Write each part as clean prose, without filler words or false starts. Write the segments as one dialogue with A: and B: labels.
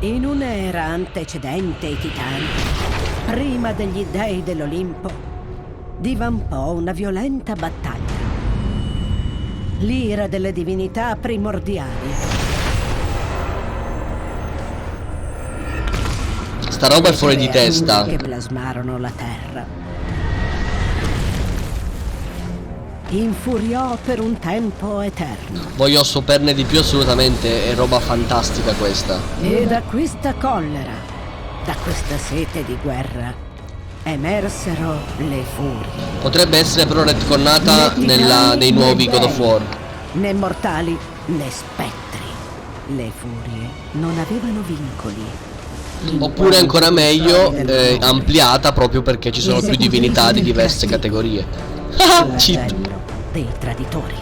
A: In un'era antecedente ai titani, prima degli dei dell'Olimpo, divampò una violenta battaglia. L'ira delle divinità primordiali.
B: Sta roba è fuori di testa.
A: Che plasmarono la terra. Infuriò per un tempo eterno.
B: Voglio saperne di più assolutamente, è roba fantastica questa.
A: E da questa collera, da questa sete di guerra, emersero le furie.
B: Potrebbe essere però retconnata nei nuovi God of War.
A: Né mortali né spettri. Le furie non avevano vincoli.
B: Oppure ancora meglio, ampliata proprio perché ci sono più divinità di diverse categorie. Cheat.
A: Dei traditori.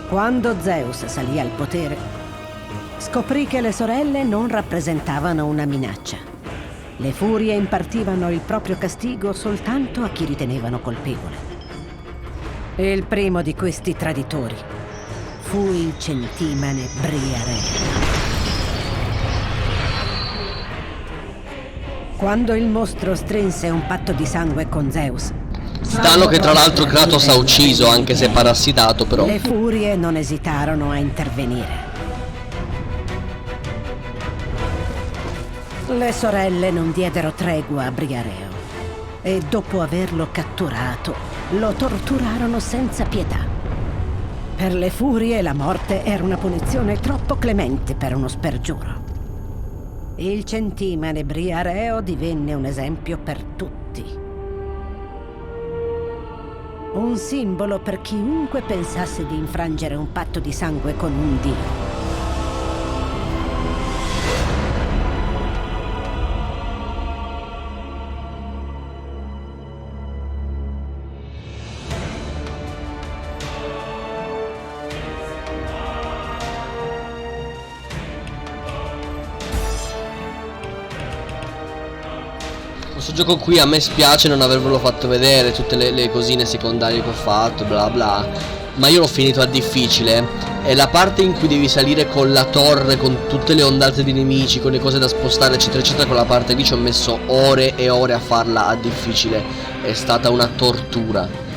A: Quando Zeus salì al potere, scoprì che le sorelle non rappresentavano una minaccia. Le furie impartivano il proprio castigo soltanto a chi ritenevano colpevole. Il primo di questi traditori fu il centimane Briareo. Quando il mostro strinse un patto di sangue con Zeus,
B: Titano che tra l'altro Kratos ha ucciso, anche se parassitato però.
A: le furie non esitarono a intervenire. Le sorelle non diedero tregua a Briareo e dopo averlo catturato lo torturarono senza pietà. Per le furie la morte era una punizione troppo clemente per uno spergiuro. Il centimane Briareo divenne un esempio per tutti. Un simbolo per chiunque pensasse di infrangere un patto di sangue con un dio.
B: Questo gioco qui a me spiace non avervelo fatto vedere, tutte le cosine secondarie che ho fatto, bla bla. Ma io l'ho finito a difficile. E la parte in cui devi salire con la torre, con tutte le ondate di nemici, con le cose da spostare eccetera eccetera, quella parte lì ci ho messo ore e ore a farla a difficile. È stata una tortura.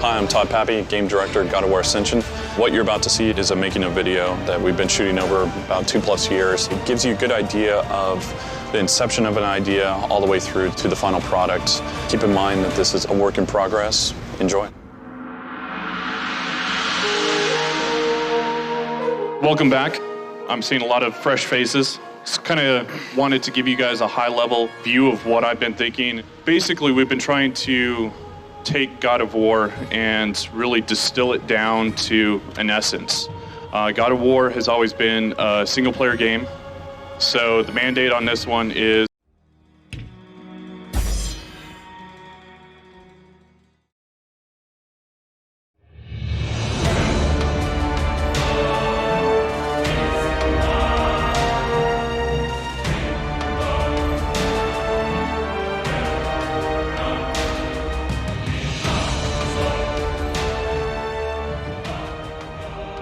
C: Hi, I'm Todd Pappy, Game Director, God of War Ascension. What you're about to see is a making of video that we've been shooting over about 2+ years. It gives you a good idea of the inception of an idea all the way through to the final product. Keep in mind that this is a work in progress. Enjoy.
D: Welcome back. I'm seeing a lot of fresh faces. Just kind of wanted to give you guys a high-level view of what I've been thinking. Basically, we've been trying to take God of War and really distill it down to an essence. God of War has always been a single-player game, so the mandate on this one is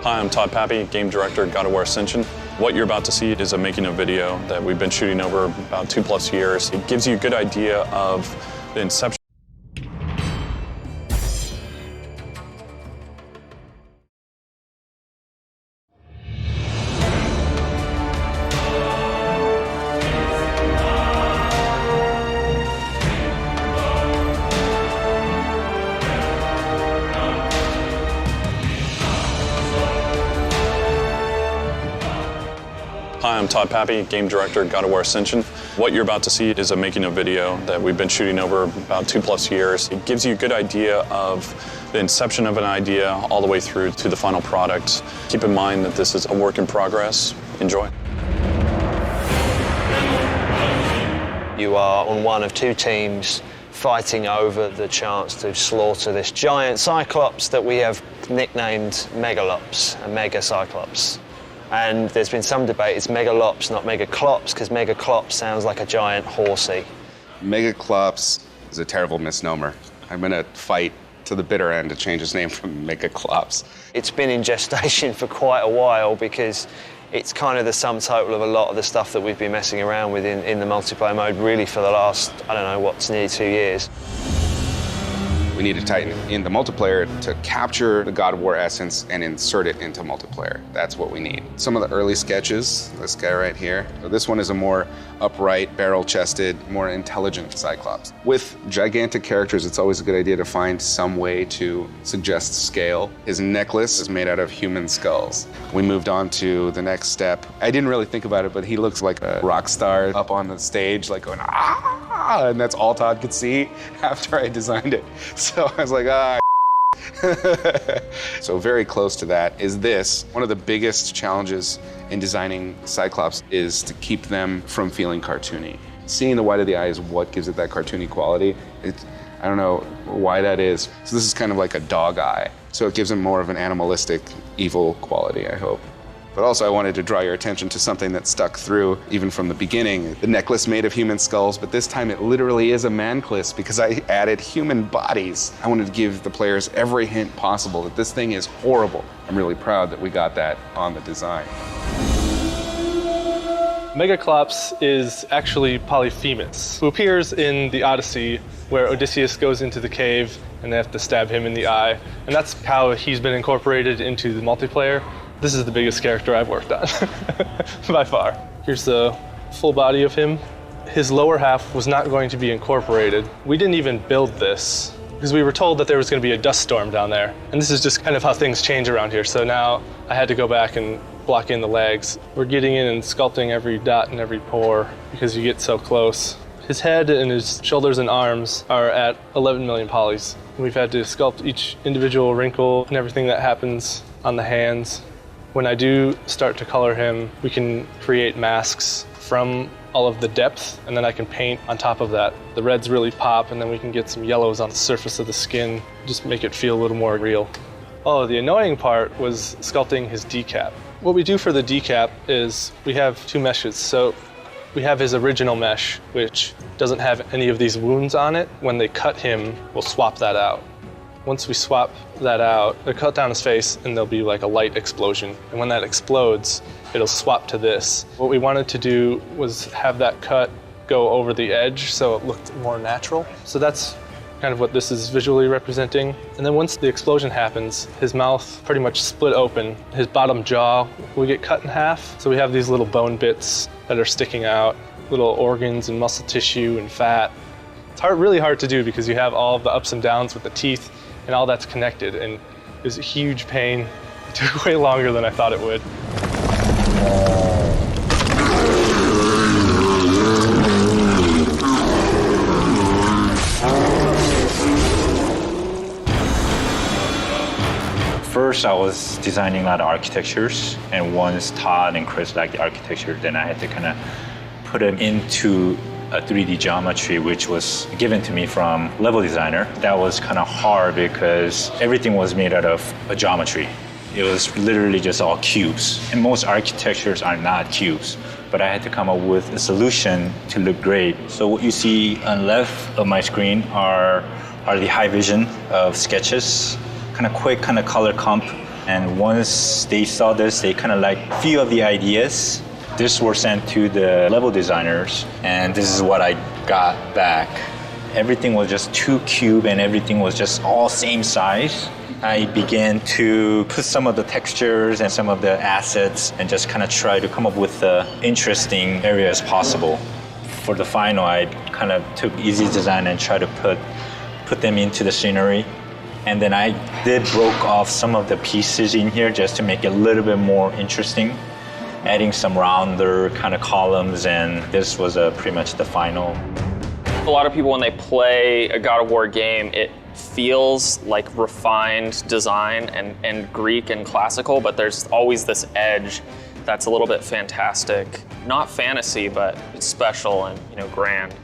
C: Hi, I'm Todd Pappy, Game Director, God of War Ascension. What you're about to see is a making of video that we've been shooting over about 2+ years. It gives you a good idea of the inception. Hi, I'm Todd Pappy, Game Director at God of War Ascension. What you're about to see is a making of video that we've been shooting over about 2+ years. It gives you a good idea of the inception of an idea all the way through to the final product. Keep in mind that this is a work in progress. Enjoy.
E: You are on one of two teams fighting over the chance to slaughter this giant Cyclops that we have nicknamed Megalops, a Mega Cyclops. And there's been some debate, it's Megalops, not Megaclops, because Megaclops sounds like a giant horsey.
F: Megaclops is a terrible misnomer. I'm gonna fight to the bitter end to change his name from Megaclops.
E: It's been in gestation for quite a while because it's kind of the sum total of a lot of the stuff that we've been messing around with in the multiplayer mode really for the last, I don't know, what's nearly 2 years.
F: We need to tighten in the multiplayer to capture the God of War essence and insert it into multiplayer. That's what we need. Some of the early sketches, this guy right here. So this one is a more upright, barrel-chested, more intelligent Cyclops. With gigantic characters, it's always a good idea to find some way to suggest scale. His necklace is made out of human skulls. We moved on to the next step. I didn't really think about it, but he looks like a rock star up on the stage, like going, ah, and that's all Todd could see after I designed it. So I was like, ah. So very close to that is this. One of the biggest challenges in designing Cyclops is to keep them from feeling cartoony. Seeing the white of the eye is what gives it that cartoony quality. I don't know why that is. So this is kind of like a dog eye. So it gives him more of an animalistic, evil quality, I hope. But also I wanted to draw your attention to something that stuck through even from the beginning. The necklace made of human skulls, but this time it literally is a manclass because I added human bodies. I wanted to give the players every hint possible that this thing is horrible. I'm really proud that we got that on the design.
G: Megaclops is actually Polyphemus, who appears in the Odyssey where Odysseus goes into the cave and they have to stab him in the eye. And that's how he's been incorporated into the multiplayer. This is the biggest character I've worked on, by far. Here's the full body of him. His lower half was not going to be incorporated. We didn't even build this because we were told that there was going to be a dust storm down there. And this is just kind of how things change around here. So now I had to go back and block in the legs. We're getting in and sculpting every dot and every pore because you get so close. His head and his shoulders and arms are at 11 million polys. We've had to sculpt each individual wrinkle and everything that happens on the hands. When I do start to color him, we can create masks from all of the depth, and then I can paint on top of that. The reds really pop, and then we can get some yellows on the surface of the skin, just make it feel a little more real. Oh, the annoying part was sculpting his decap. What we do for the decap is we have two meshes. So we have his original mesh, which doesn't have any of these wounds on it. When they cut him, we'll swap that out. Once we swap that out, they'll cut down his face and there'll be like a light explosion. And when that explodes, it'll swap to this. What we wanted to do was have that cut go over the edge so it looked more natural. So that's kind of what this is visually representing. And then once the explosion happens, his mouth pretty much split open. His bottom jaw will get cut in half. So we have these little bone bits that are sticking out, little organs and muscle tissue and fat. It's really hard to do because you have all of the ups and downs with the teeth and all that's connected, and it was a huge pain. It took way longer than I thought it would.
H: First, I was designing a lot of architectures, and once Todd and Chris liked the architecture, then I had to kind of put it into a 3D geometry, which was given to me from level designer. That was kind of hard because everything was made out of a geometry. It was literally just all cubes. And most architectures are not cubes, but I had to come up with a solution to look great. So what you see on the left of my screen are the high vision of sketches, kind of quick kind of color comp. And once they saw this, they kind of liked a few of the ideas. This were sent to the level designers, and this is what I got back. Everything was just too cube and everything was just all same size. I began to put some of the textures and some of the assets and just kind of try to come up with the interesting areas possible. For the final, I kind of took easy design and tried to put them into the scenery. And then I did broke off some of the pieces in here just to make it a little bit more interesting. adding some rounder kind of columns, and this was pretty much the final.
I: A lot of people, when they play a God of War game, it feels like refined design and Greek and classical, but there's always this edge that's a little bit fantastic. Not fantasy, but it's special and, you know, grand.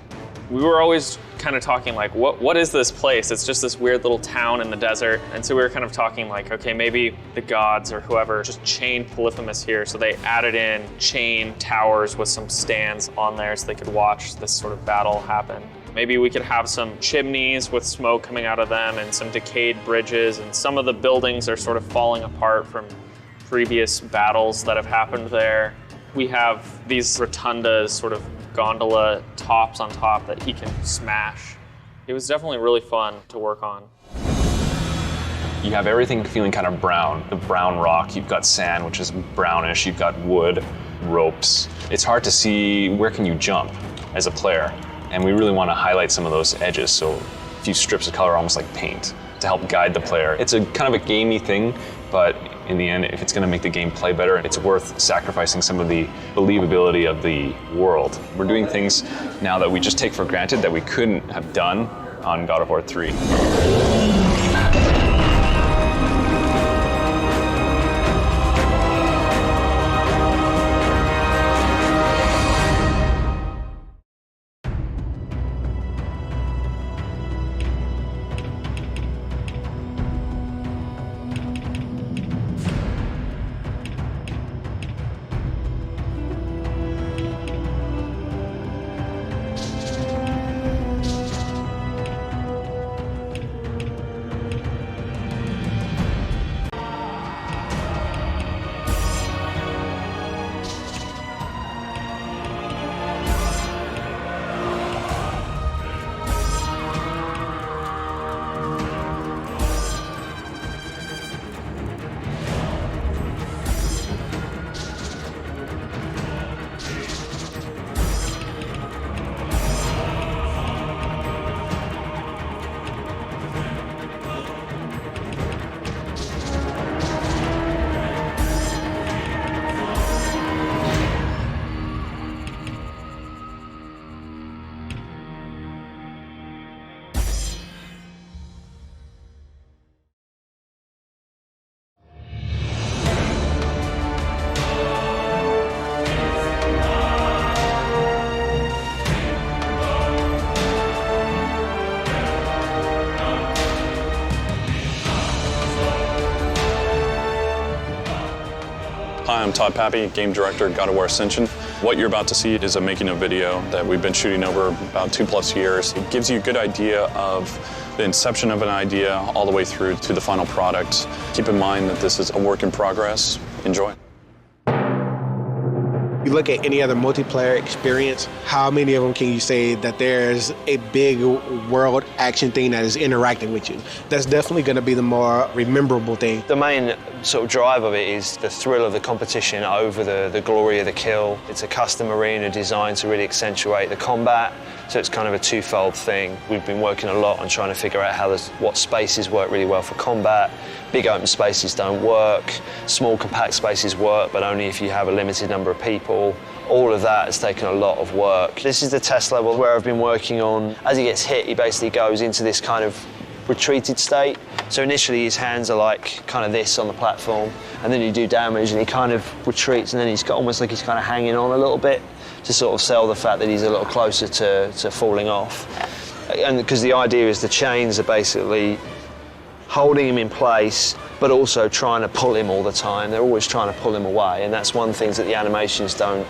I: We were always kind of talking like, what is this place? It's just this weird little town in the desert. And so we were kind of talking like, okay, maybe the gods or whoever just chained Polyphemus here. So they added in chain towers with some stands on there so they could watch this sort of battle happen. Maybe we could have some chimneys with smoke coming out of them and some decayed bridges, and some of the buildings are sort of falling apart from previous battles that have happened there. We have these rotundas, sort of gondola tops on top that he can smash. It was definitely really fun to work on.
J: You have everything feeling kind of brown. The brown rock, you've got sand, which is brownish, you've got wood, ropes. It's hard to see where can you jump as a player. And we really want to highlight some of those edges, so a few strips of color almost like paint to help guide the player. It's a kind of a gamey thing, but in the end, if it's going to make the game play better, it's worth sacrificing some of the believability of the world. We're doing things now that we just take for granted that we couldn't have done on God of War 3.
C: Hi, I'm Todd Pappy, Game Director, God of War Ascension. What you're about to see is a making of video that we've been shooting over about 2+ years. It gives you a good idea of the inception of an idea all the way through to the final product. Keep in mind that this is a work in progress. Enjoy.
K: You look at any other multiplayer experience, how many of them can you say that there's a big world action thing that is interacting with you? That's definitely going to be the more rememberable thing.
E: The main sort of drive of it is the thrill of the competition over the glory of the kill. It's a custom arena designed to really accentuate the combat, so it's kind of a twofold thing. We've been working a lot on trying to figure out what spaces work really well for combat. Big open spaces don't work. Small compact spaces work, but only if you have a limited number of people. All of that has taken a lot of work. This is the test level where I've been working on. As he gets hit, he basically goes into this kind of retreated state. So initially his hands are like kind of this on the platform, and then you do damage and he kind of retreats, and then he's got almost like he's kind of hanging on a little bit to sort of sell the fact that he's a little closer to falling off. And because the idea is the chains are basically holding him in place, but also trying to pull him all the time. They're always trying to pull him away, and that's one thing that the animations don't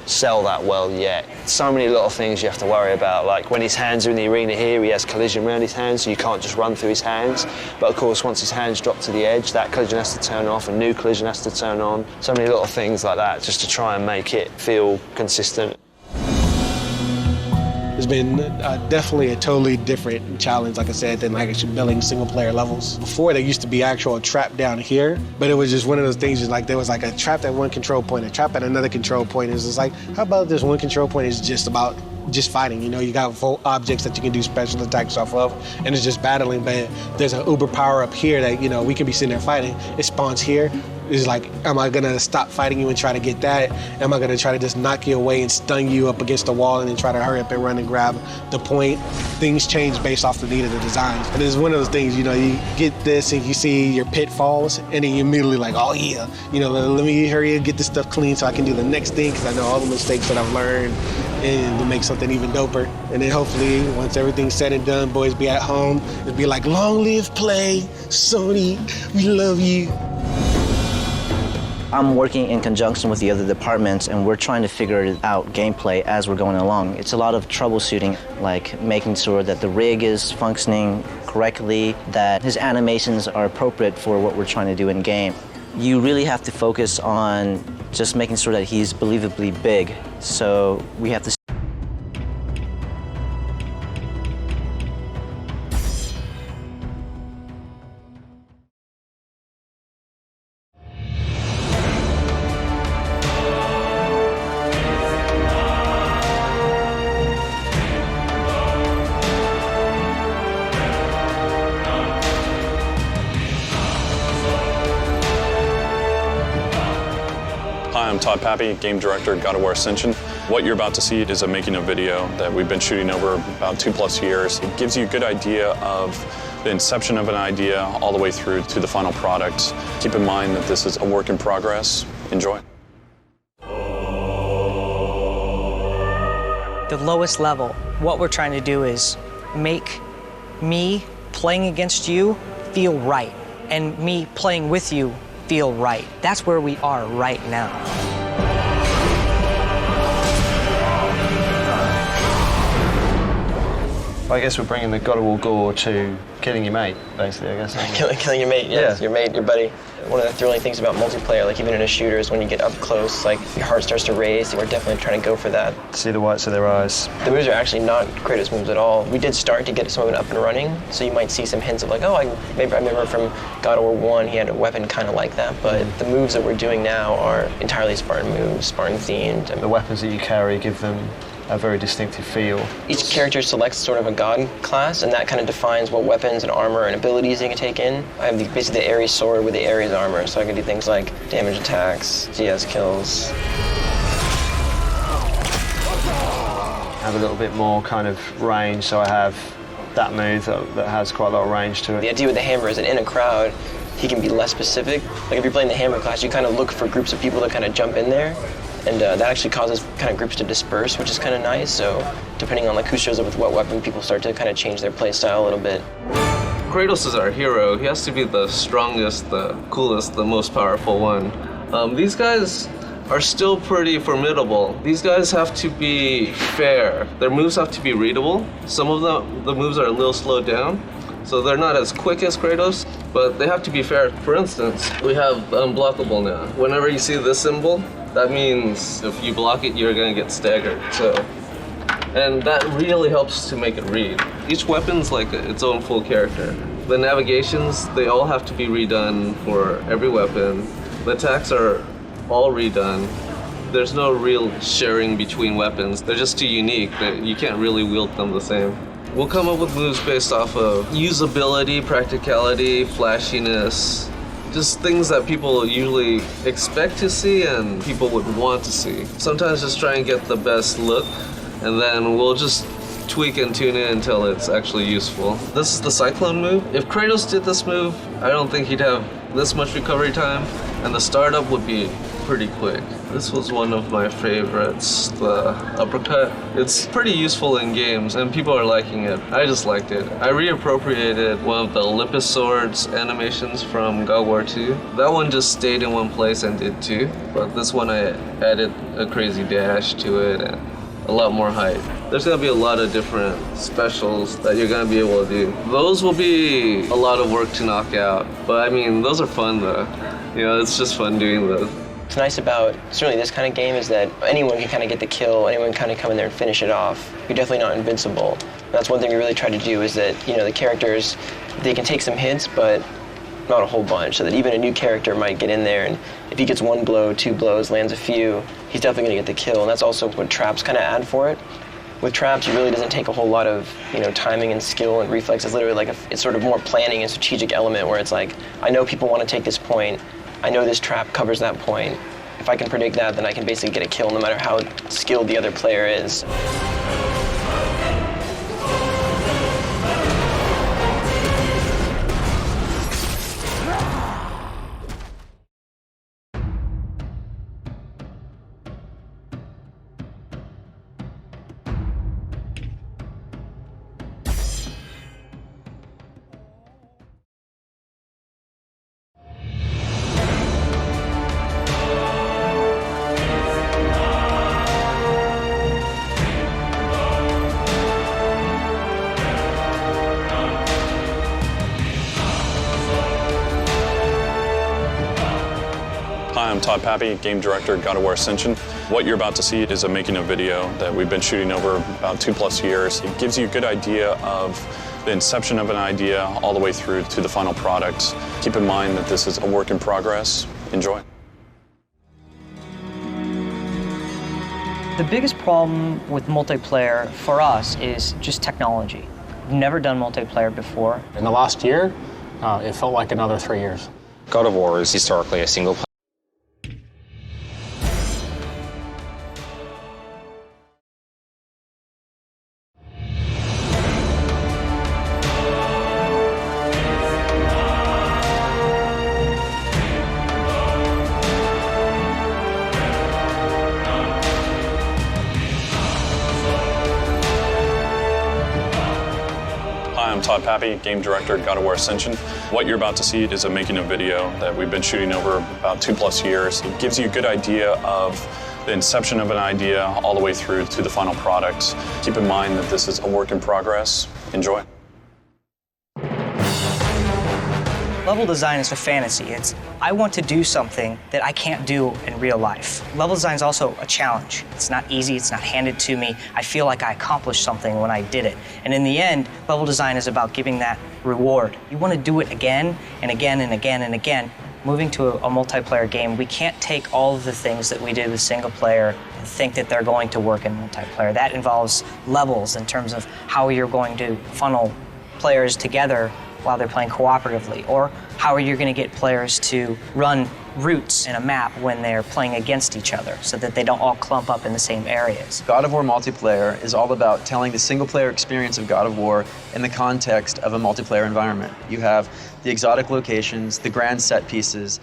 E: sell that well yet. So many little things you have to worry about, like when his hands are in the arena here, he has collision around his hands, so you can't just run through his hands. But of course, once his hands drop to the edge, that collision has to turn off, a new collision has to turn on. So many little things like that, just to try and make it feel consistent.
K: It's been definitely a totally different challenge, like I said, than like actually building single-player levels. Before, there used to be actual trap down here, but it was just one of those things, like there was like a trap at one control point, a trap at another control point. It was just like, how about this one control point is just about just fighting. You know, you got volt objects that you can do special attacks off of, and it's just battling. But there's an uber power up here that, you know, we can be sitting there fighting. It spawns here. It's like, am I gonna stop fighting you and try to get that? Am I gonna try to just knock you away and stun you up against the wall and then try to hurry up and run and grab the point? Things change based off the need of the designs. And it's one of those things, you know, you get this and you see your pitfalls and then you immediately like, oh yeah, you know, let me hurry and get this stuff clean so I can do the next thing, because I know all the mistakes that I've learned, and to make something even doper. And then hopefully, once everything's said and done, boys be at home, it'll be like, long live Play, Sony, we love you.
L: I'm working in conjunction with the other departments, and we're trying to figure out gameplay as we're going along. It's a lot of troubleshooting, like making sure that the rig is functioning correctly, that his animations are appropriate for what we're trying to do in game. You really have to focus on just making sure that he's believably big. So we have to
C: Hi, I'm Todd Pappy, Game Director at God of War Ascension. What you're about to see is a making of video that we've been shooting over about 2+ years. It gives you a good idea of the inception of an idea all the way through to the final product. Keep in mind that this is a work in progress. Enjoy.
M: The lowest level, what we're trying to do is make me playing against you feel right, and me playing with you feel right. That's where we are right now.
E: I guess we're bringing the God of War gore to killing your mate, basically, I guess.
N: Killing your mate, yes. Your mate, your buddy. One of the thrilling things about multiplayer, like even in a shooter, is when you get up close, like your heart starts to race. We're definitely trying to go for that.
E: See the whites of their eyes.
N: The moves are actually not Kratos moves at all. We did start to get some of it up and running, so you might see some hints of like, oh, maybe I remember from God of War 1, he had a weapon kind of like that, but the moves that we're doing now are entirely Spartan moves, Spartan themed.
E: The weapons that you carry give them a very distinctive feel.
N: Each character selects sort of a god class, and that kind of defines what weapons and armor and abilities they can take in. I have basically the Ares sword with the Ares armor, so I can do things like damage attacks, GS kills.
E: Have a little bit more kind of range, so I have that move that has quite a lot of range to it.
N: The idea with the hammer is that in a crowd, he can be less specific. Like if you're playing the hammer class, you kind of look for groups of people to kind of jump in there. And that actually causes kind of groups to disperse, which is kind of nice. So depending on like who shows up with what weapon, people start to kind of change their play style a little bit.
O: Kratos is our hero. He has to be the strongest, the coolest, the most powerful one. These guys are still pretty formidable. These guys have to be fair. Their moves have to be readable. Some of the moves are a little slowed down, so they're not as quick as Kratos, but they have to be fair. For instance, we have unblockable now. Whenever you see this symbol, that means if you block it, you're gonna get staggered. And that really helps to make it read. Each weapon's like its own full character. The navigations, they all have to be redone for every weapon. The attacks are all redone. There's no real sharing between weapons. They're just too unique that you can't really wield them the same. We'll come up with moves based off of usability, practicality, flashiness, just things that people usually expect to see and people would want to see. Sometimes just try and get the best look, and then we'll just tweak and tune it until it's actually useful. This is the Cyclone move. If Kratos did this move, I don't think he'd have this much recovery time, and the startup would be pretty quick. This was one of my favorites, the uppercut. It's pretty useful in games, and people are liking it. I just liked it. I reappropriated one of the Olympus Swords animations from God of War 2. That one just stayed in one place and did too, but this one I added a crazy dash to it and a lot more height. There's gonna be a lot of different specials that you're gonna be able to do. Those will be a lot of work to knock out, but I mean, those are fun though. You know, it's just fun doing those.
N: What's nice about certainly this kind of game is that anyone can kind of get the kill, anyone can kind of come in there and finish it off. You're definitely not invincible. That's one thing we really try to do is that, you know, the characters, they can take some hits, but not a whole bunch, so that even a new character might get in there, and if he gets one blow, two blows, lands a few, he's definitely gonna get the kill, and that's also what traps kind of add for it. With traps, it really doesn't take a whole lot of timing and skill and reflex. It's literally like it's sort of more planning and strategic element where it's like, I know people want to take this point. I know this trap covers that point. If I can predict that, then I can basically get a kill no matter how skilled the other player is.
C: Hi, I'm Todd Pappy, Game Director, God of War Ascension. What you're about to see is a making of video that we've been shooting over about 2+ years. It gives you a good idea of the inception of an idea all the way through to the final product. Keep in mind that this is a work in progress. Enjoy.
M: The biggest problem with multiplayer for us is just technology. We've never done multiplayer before.
P: In the last year, it felt like another 3 years.
Q: God of War is historically a single player.
C: Hi, I'm Todd Pappy, Game Director, God of War Ascension. What you're about to see is a making of video that we've been shooting over about 2+ years. It gives you a good idea of the inception of an idea all the way through to the final product. Keep in mind that this is a work in progress. Enjoy.
M: Level design is a fantasy. I want to do something that I can't do in real life. Level design is also a challenge. It's not easy, it's not handed to me. I feel like I accomplished something when I did it. And in the end, level design is about giving that reward. You want to do it again and again and again and again. Moving to a multiplayer game, we can't take all of the things that we did with single player and think that they're going to work in multiplayer. That involves levels in terms of how you're going to funnel players together while they're playing cooperatively, or how are you going to get players to run routes in a map when they're playing against each other so that they don't all clump up in the same areas.
R: God of War multiplayer is all about telling the single-player experience of God of War in the context of a multiplayer environment. You have the exotic locations, the grand set pieces.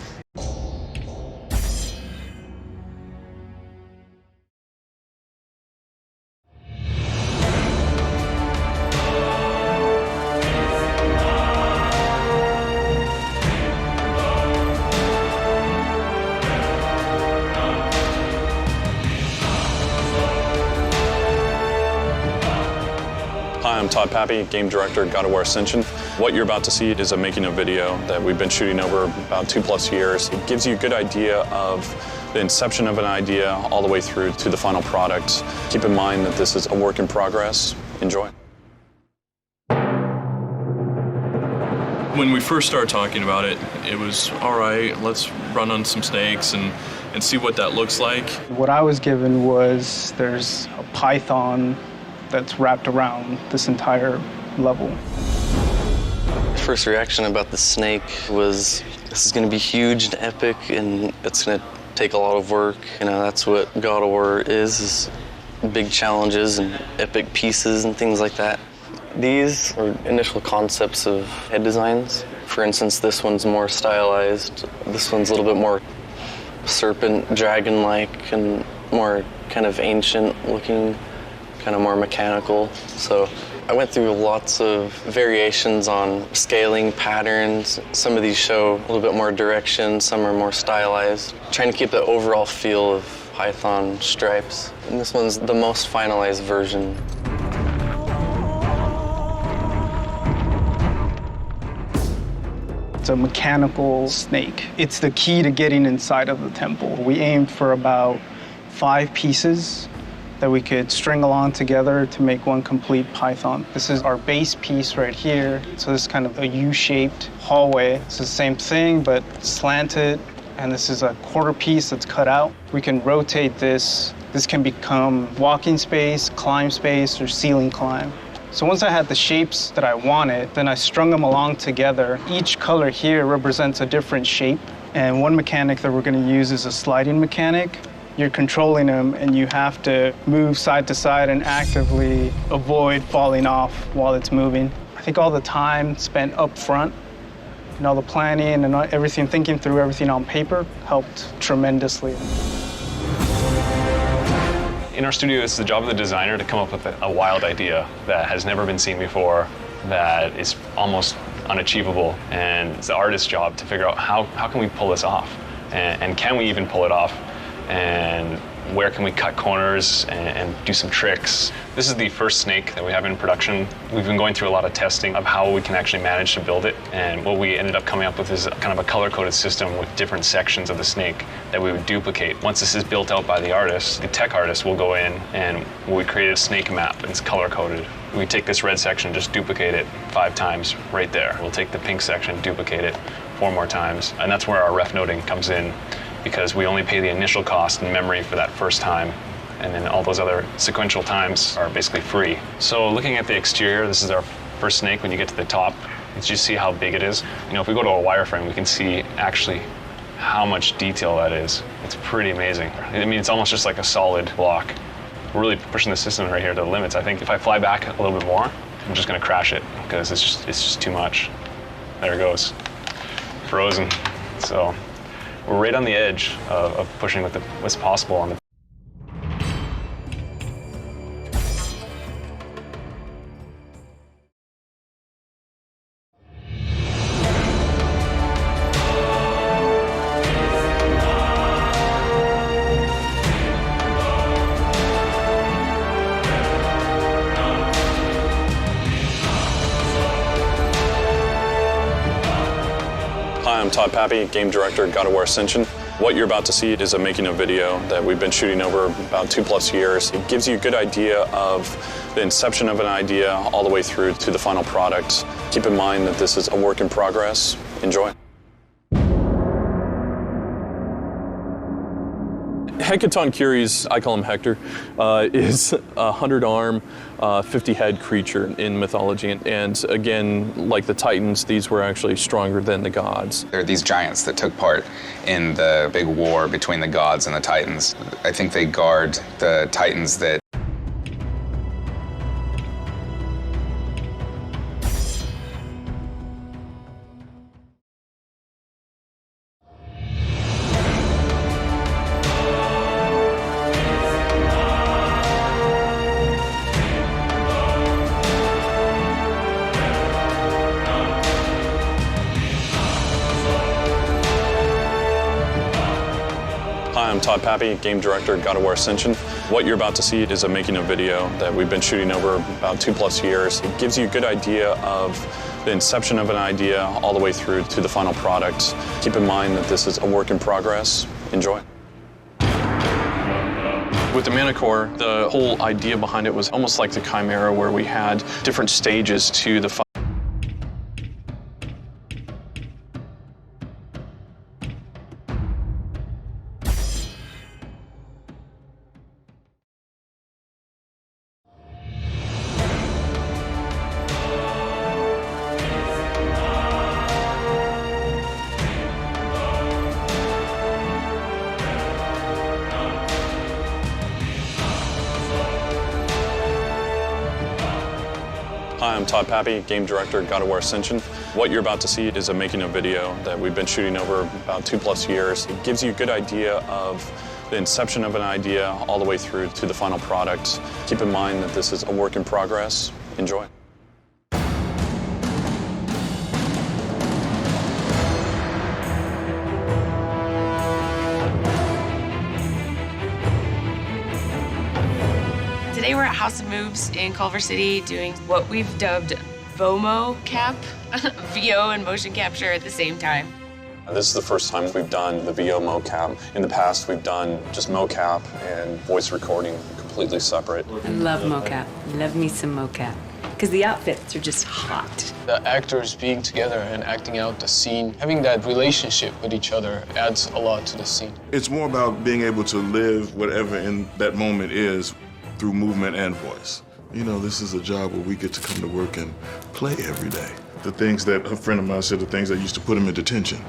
C: Hi, I'm Todd Pappy, Game Director, God of War Ascension. What you're about to see is a making of video that we've been shooting over about 2+ years. It gives you a good idea of the inception of an idea all the way through to the final product. Keep in mind that this is a work in progress. Enjoy.
D: When we first started talking about it, it was, all right, let's run on some snakes and see what that looks like.
S: What I was given was there's a python that's wrapped around this entire level.
T: First reaction about the snake was, this is going to be huge and epic, and it's going to take a lot of work. You know, that's what God of War is big challenges and epic pieces and things like that. These are initial concepts of head designs. For instance, this one's more stylized. This one's a little bit more serpent, dragon-like, and more kind of ancient looking, kind of more mechanical. So I went through lots of variations on scaling patterns. Some of these show a little bit more direction, some are more stylized. Trying to keep the overall feel of python stripes. And this one's the most finalized version.
S: It's a mechanical snake. It's the key to getting inside of the temple. We aimed for about 5 pieces that we could string along together to make one complete python. This is our base piece right here. So this is kind of a U-shaped hallway. It's the same thing, but slanted. And this is a quarter piece that's cut out. We can rotate this This can become walking space, climb space, or ceiling climb. So once I had the shapes that I wanted, then I strung them along together. Each color here represents a different shape. And one mechanic that we're going to use is a sliding mechanic. You're controlling them and you have to move side to side and actively avoid falling off while it's moving. I think all the time spent up front and all the planning and everything, thinking through everything on paper helped tremendously.
J: In our studio, it's the job of the designer to come up with a wild idea that has never been seen before, that is almost unachievable. And it's the artist's job to figure out how can we pull this off? And can we even pull it off? And where can we cut corners and do some tricks? This is the first snake that we have in production. We've been going through a lot of testing of how we can actually manage to build it. And what we ended up coming up with is kind of a color-coded system with different sections of the snake that we would duplicate. Once this is built out by the artist, the tech artist will go in and we create a snake map and it's color-coded. We take this red section, just duplicate it 5 times right there. We'll take the pink section, duplicate it 4 more times. And that's where our ref noting comes in, because we only pay the initial cost in memory for that first time, and then all those other sequential times are basically free. So looking at the exterior, this is our first snake. When you get to the top, you just see how big it is. You know, if we go to a wireframe, we can see actually how much detail that is. It's pretty amazing. I mean, it's almost just like a solid block. We're really pushing the system right here to the limits. I think if I fly back a little bit more, I'm just gonna crash it, because it's just too much. There it goes, frozen. So we're right on the edge of pushing what's possible on the.
C: Hi, I'm Todd Pappy, Game Director at God of War Ascension. What you're about to see is a making of video that we've been shooting over about 2+ years. It gives you a good idea of the inception of an idea all the way through to the final product. Keep in mind that this is a work in progress. Enjoy. Hecaton Curies, I call him Hector, is a 100-arm, 50-head creature in mythology. And again, like the Titans, these were actually stronger than the gods.
F: There are these giants that took part in the big war between the gods and the Titans. I think they guard the Titans that
C: Hi, I'm Todd Pappy, Game Director at God of War Ascension. What you're about to see is a making of video that we've been shooting over about 2+ years. It gives you a good idea of the inception of an idea all the way through to the final product. Keep in mind that this is a work in progress. Enjoy. With the Manicore, the whole idea behind it was almost like the Chimera, where we had different stages to the fight. Hi, I'm Todd Pappy, Game Director at God of War Ascension. What you're about to see is a making of video that we've been shooting over about 2+ years. It gives you a good idea of the inception of an idea all the way through to the final product. Keep in mind that this is a work in progress. Enjoy.
U: Today we're at House of Moves in Culver City doing what we've dubbed VOMO cap, VO and motion capture at the same time.
C: This is the first time we've done the VO mocap. In the past, we've done just mocap and voice recording completely separate.
V: I love mocap. Love me some mocap.
A: because the outfits are just hot.
V: The actors being together and acting out the scene, having that relationship with each other adds a lot to the scene.
W: It's more about being able to live whatever in that moment is through movement and voice. You know, this is a job where we get to come to work and play every day. The things that a friend of mine said, the things that used to put him in detention.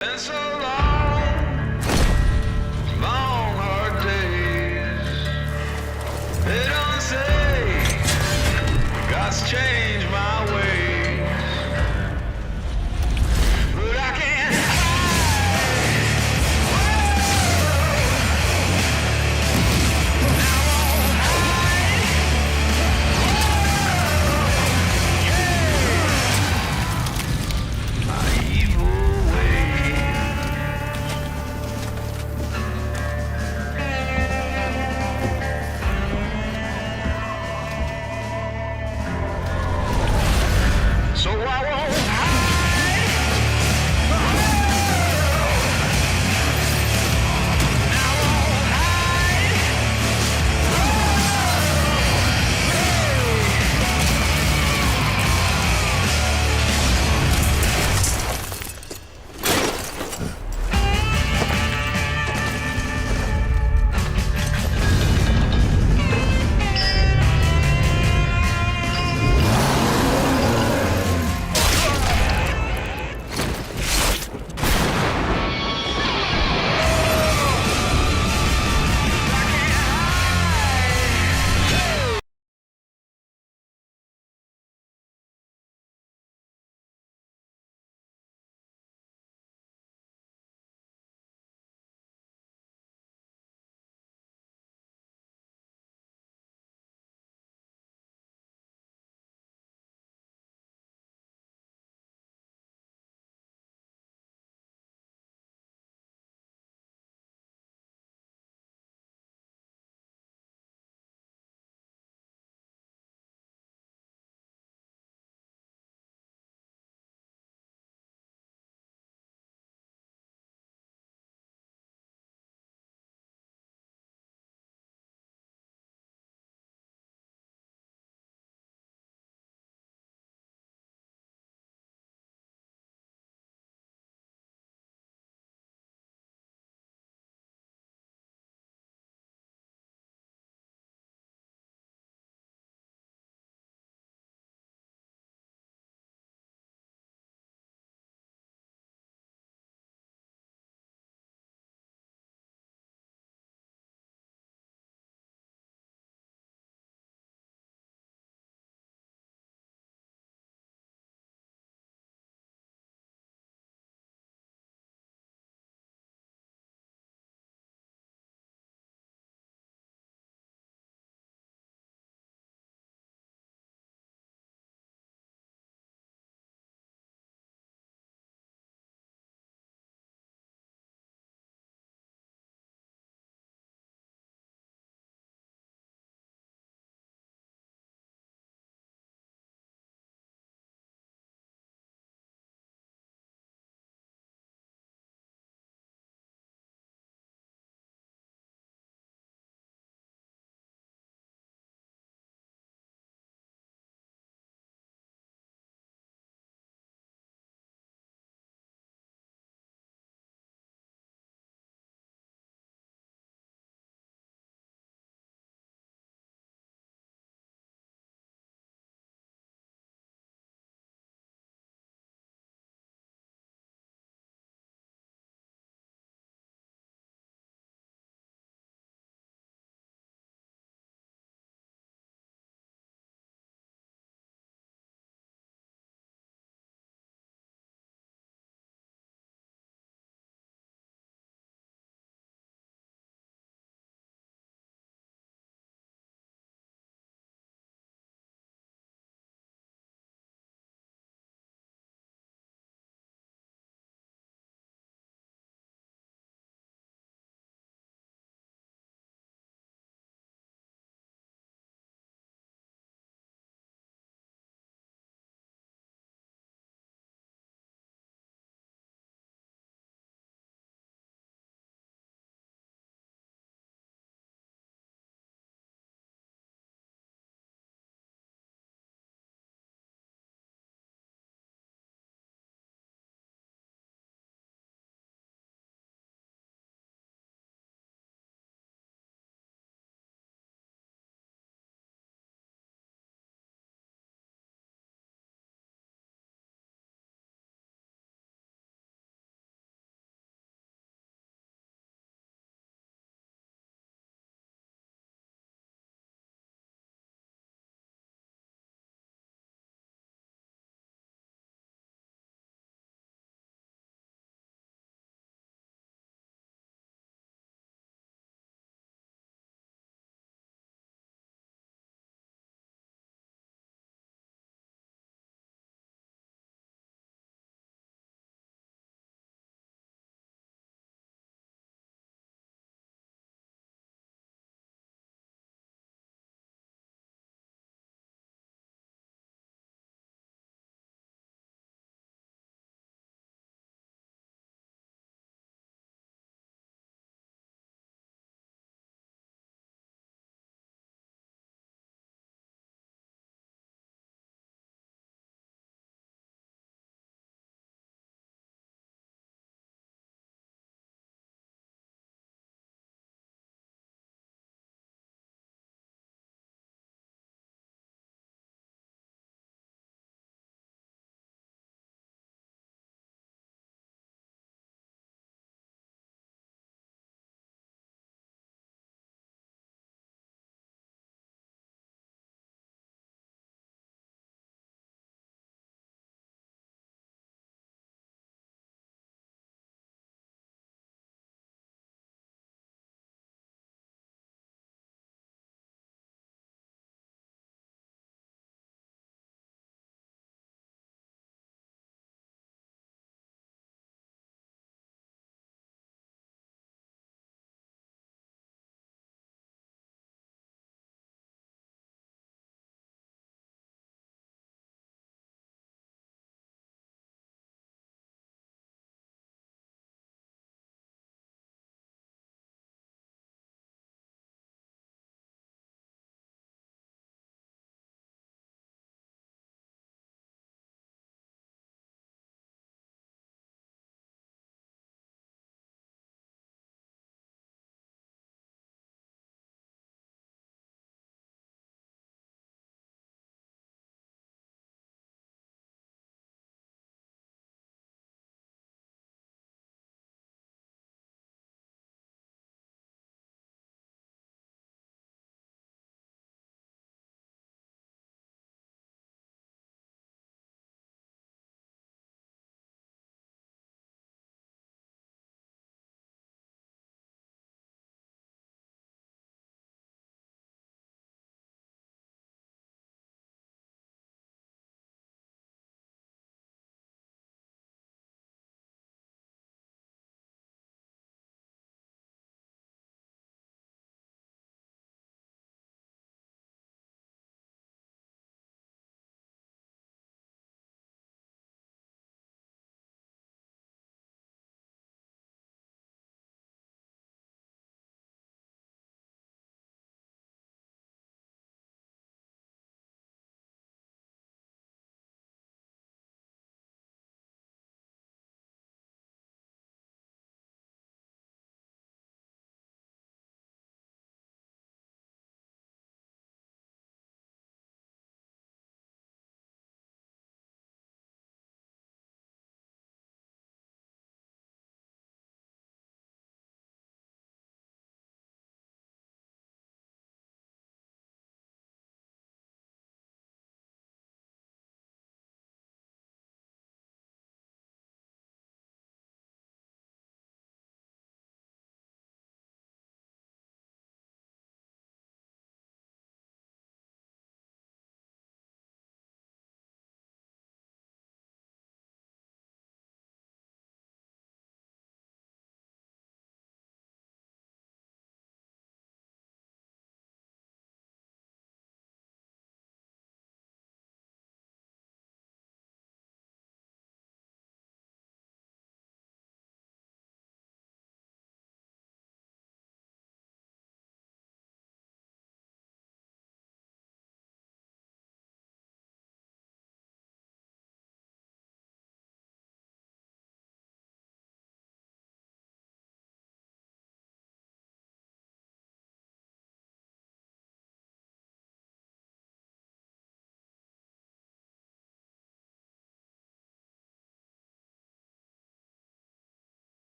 B: Been so long, long hard days. They don't say God's changed